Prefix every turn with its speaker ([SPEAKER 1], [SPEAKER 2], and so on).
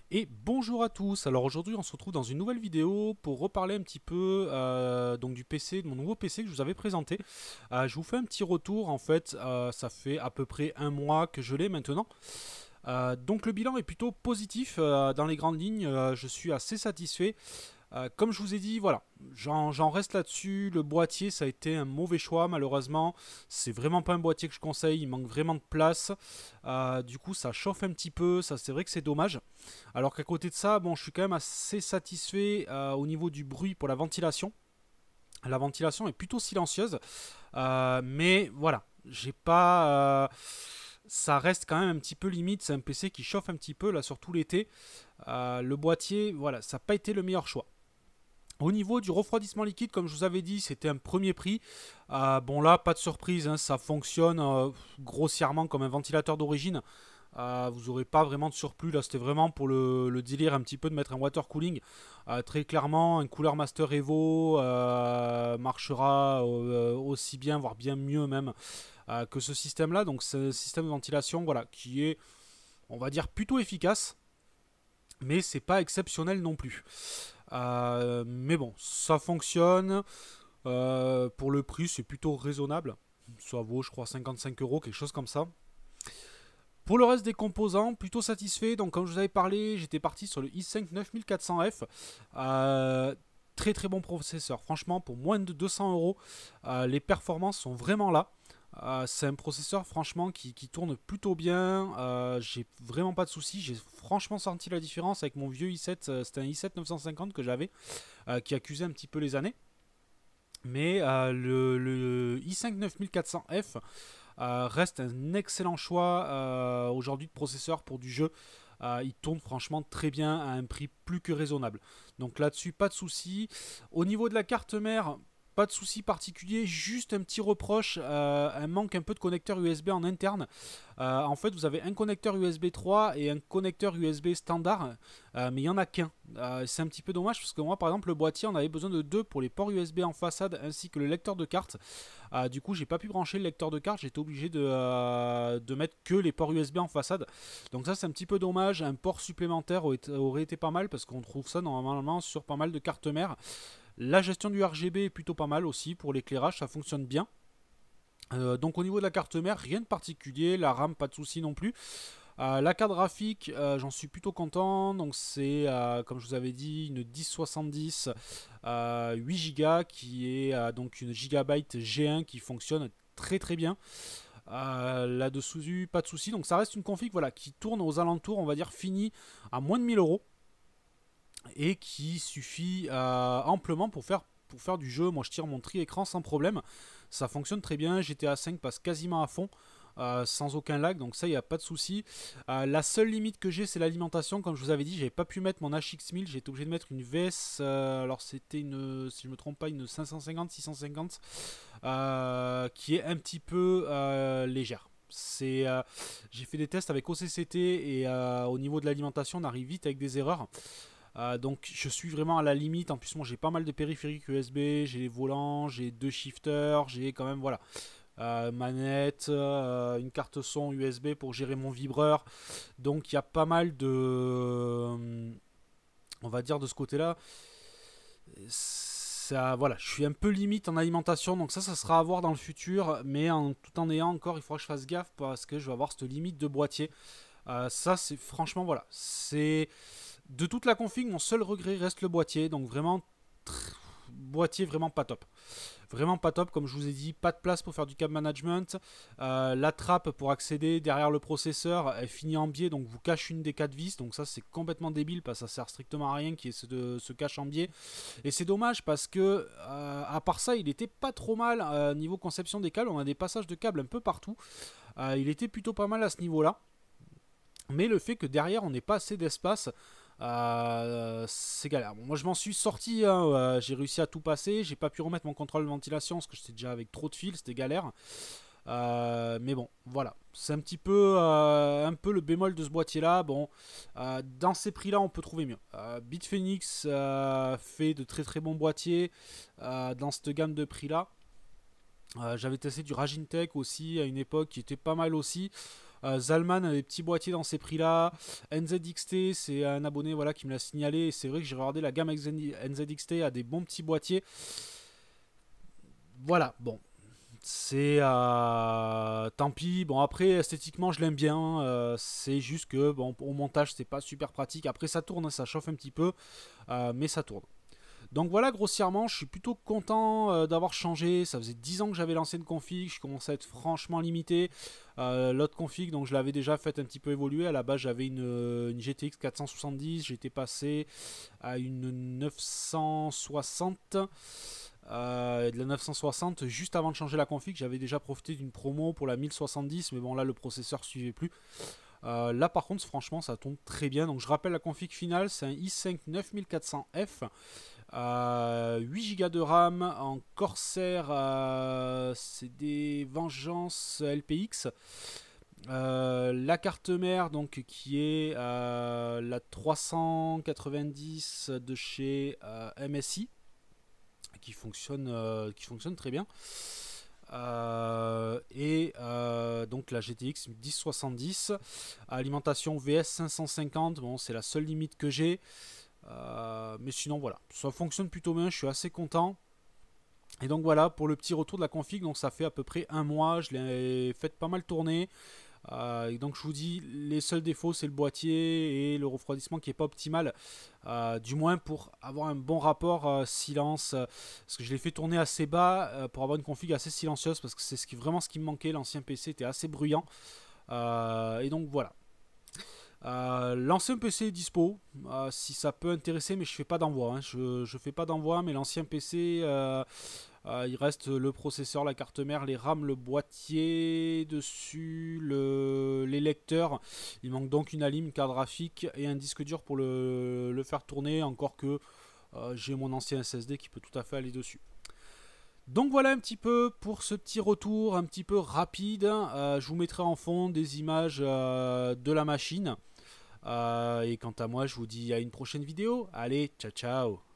[SPEAKER 1] Et bonjour à tous. Alors aujourd'hui on se retrouve dans une nouvelle vidéo pour reparler un petit peu donc du PC, de mon nouveau PC que je vous avais présenté. Je vous fais un petit retour en fait, ça fait à peu près un mois que je l'ai maintenant. Donc le bilan est plutôt positif dans les grandes lignes, je suis assez satisfait. Comme je vous ai dit, voilà, j'en reste là-dessus. Le boîtier, ça a été un mauvais choix, malheureusement. C'est vraiment pas un boîtier que je conseille, il manque vraiment de place. Du coup, ça chauffe un petit peu, ça c'est vrai que c'est dommage. Alors qu'à côté de ça, bon, je suis quand même assez satisfait au niveau du bruit pour la ventilation. La ventilation est plutôt silencieuse, mais voilà, j'ai pas. Ça reste quand même un petit peu limite. C'est un PC qui chauffe un petit peu là, surtout l'été. Le boîtier, voilà, ça n'a pas été le meilleur choix. Au niveau du refroidissement liquide, comme je vous avais dit, c'était un premier prix. Bon là, pas de surprise, hein, ça fonctionne grossièrement comme un ventilateur d'origine. Vous n'aurez pas vraiment de surplus. Là, c'était vraiment pour le délire un petit peu de mettre un water cooling. Très clairement, un Cooler Master Evo marchera aussi bien, voire bien mieux même que ce système-là. Donc, c'est un système de ventilation voilà, qui est, on va dire, plutôt efficace. Mais c'est pas exceptionnel non plus. Mais bon, ça fonctionne. Pour le prix, c'est plutôt raisonnable. Ça vaut, je crois, 55 euros, quelque chose comme ça. Pour le reste des composants, plutôt satisfait. Donc, comme je vous avais parlé, j'étais parti sur le i5 9400F. Très très bon processeur. Franchement, pour moins de 200 euros, les performances sont vraiment là. C'est un processeur franchement qui tourne plutôt bien. J'ai vraiment pas de soucis. J'ai franchement senti la différence avec mon vieux i7. C'était un i7 950 que j'avais, qui accusait un petit peu les années. Mais le i5 9400F reste un excellent choix aujourd'hui de processeur pour du jeu. Il tourne franchement très bien à un prix plus que raisonnable. Donc là-dessus, pas de souci. Au niveau de la carte mère, pas de souci particulier, juste un petit reproche, un manque un peu de connecteur USB en interne. En fait, vous avez un connecteur USB 3 et un connecteur USB standard, mais il n'y en a qu'un. C'est un petit peu dommage parce que moi, par exemple, le boîtier, on avait besoin de deux pour les ports USB en façade ainsi que le lecteur de carte. Du coup, j'ai pas pu brancher le lecteur de carte, j'étais obligé de mettre que les ports USB en façade. Donc ça, c'est un petit peu dommage. Un port supplémentaire aurait été pas mal parce qu'on trouve ça normalement sur pas mal de cartes mères. La gestion du RGB est plutôt pas mal aussi pour l'éclairage, ça fonctionne bien. Donc au niveau de la carte mère, rien de particulier, la RAM pas de souci non plus. La carte graphique, j'en suis plutôt content. Donc c'est, comme je vous avais dit, une 1070 8 Go qui est donc une Gigabyte G1 qui fonctionne très très bien. Là-dessus, pas de souci. Donc ça reste une config voilà, qui tourne aux alentours, on va dire, fini à moins de 1000 euros et qui suffit amplement pour faire du jeu. Moi, je tire mon tri-écran sans problème. Ça fonctionne très bien. GTA 5 passe quasiment à fond. Sans aucun lag, donc ça il n'y a pas de souci. La seule limite que j'ai c'est l'alimentation. Comme je vous avais dit, j'avais pas pu mettre mon HX1000, j'ai été obligé de mettre une VS, alors c'était une, si je me trompe pas, une 550-650 qui est un petit peu légère. J'ai fait des tests avec OCCT et au niveau de l'alimentation on arrive vite avec des erreurs. Donc je suis vraiment à la limite. En plus moi j'ai pas mal de périphériques USB, j'ai les volants, j'ai deux shifters, j'ai quand même voilà manette, une carte son USB pour gérer mon vibreur. Donc il y a pas mal de, on va dire de ce côté-là. Ça, voilà, je suis un peu limite en alimentation, donc ça sera à voir dans le futur, mais tout en ayant encore, il faudra que je fasse gaffe parce que je vais avoir cette limite de boîtier. Ça, c'est franchement, voilà, c'est de toute la config, mon seul regret reste le boîtier, donc vraiment boîtier vraiment pas top. Vraiment pas top, comme je vous ai dit, pas de place pour faire du cab management. La trappe pour accéder derrière le processeur est finie en biais, donc vous cache une des 4 vis. Donc ça c'est complètement débile parce que ça sert strictement à rien qui est ce cache en biais. Et c'est dommage parce que à part ça, il était pas trop mal niveau conception des câbles. On a des passages de câbles un peu partout. Il était plutôt pas mal à ce niveau-là. Mais le fait que derrière on n'ait pas assez d'espace, c'est galère. Bon, moi je m'en suis sorti, hein, j'ai réussi à tout passer, j'ai pas pu remettre mon contrôle de ventilation parce que j'étais déjà avec trop de fils, c'était galère. Mais bon, voilà, c'est un peu le bémol de ce boîtier là. Bon, dans ces prix là on peut trouver mieux. Bitphoenix fait de très très bons boîtiers dans cette gamme de prix là. J'avais testé du Ragintech aussi à une époque qui était pas mal aussi. Zalman a des petits boîtiers dans ces prix-là. NZXT, c'est un abonné voilà, qui me l'a signalé. C'est vrai que j'ai regardé la gamme NZXT a des bons petits boîtiers. Voilà, bon. C'est tant pis. Bon, après, esthétiquement, je l'aime bien. C'est juste que, bon, au montage, c'est pas super pratique. Après, ça tourne, ça chauffe un petit peu, mais ça tourne. Donc voilà, grossièrement, je suis plutôt content d'avoir changé. Ça faisait 10 ans que j'avais l'ancienne config. Je commençais à être franchement limité. L'autre config, donc je l'avais déjà fait un petit peu évoluer. À la base, j'avais une GTX 470. J'étais passé à une 960. De la 960 juste avant de changer la config, j'avais déjà profité d'une promo pour la 1070, mais bon là le processeur suivait plus. Là par contre franchement ça tombe très bien. Donc je rappelle la config finale, c'est un i5 9400F, 8 Go de RAM en Corsair, c'est des Vengeance LPX. La carte mère donc qui est la 390 de chez MSI, qui fonctionne très bien. Donc la GTX 1070, alimentation VS 550, bon c'est la seule limite que j'ai, mais sinon voilà, ça fonctionne plutôt bien, je suis assez content. Et donc voilà pour le petit retour de la config. Donc ça fait à peu près un mois, je l'ai fait pas mal tourner. Et donc je vous dis, les seuls défauts c'est le boîtier et le refroidissement qui est pas optimal, du moins pour avoir un bon rapport silence, parce que je l'ai fait tourner assez bas pour avoir une config assez silencieuse, parce que c'est vraiment ce qui me manquait. L'ancien PC était assez bruyant, et donc voilà. L'ancien PC est dispo, si ça peut intéresser, mais je fais pas d'envoi, hein. Je fais pas d'envoi, mais l'ancien PC, il reste le processeur, la carte mère, les RAM, le boîtier dessus, les lecteurs. Il manque donc une ALIM, une carte graphique et un disque dur pour le faire tourner, encore que j'ai mon ancien SSD qui peut tout à fait aller dessus. Donc voilà un petit peu pour ce petit retour un petit peu rapide. Je vous mettrai en fond des images de la machine. Et quant à moi, je vous dis à une prochaine vidéo. Allez, ciao ciao.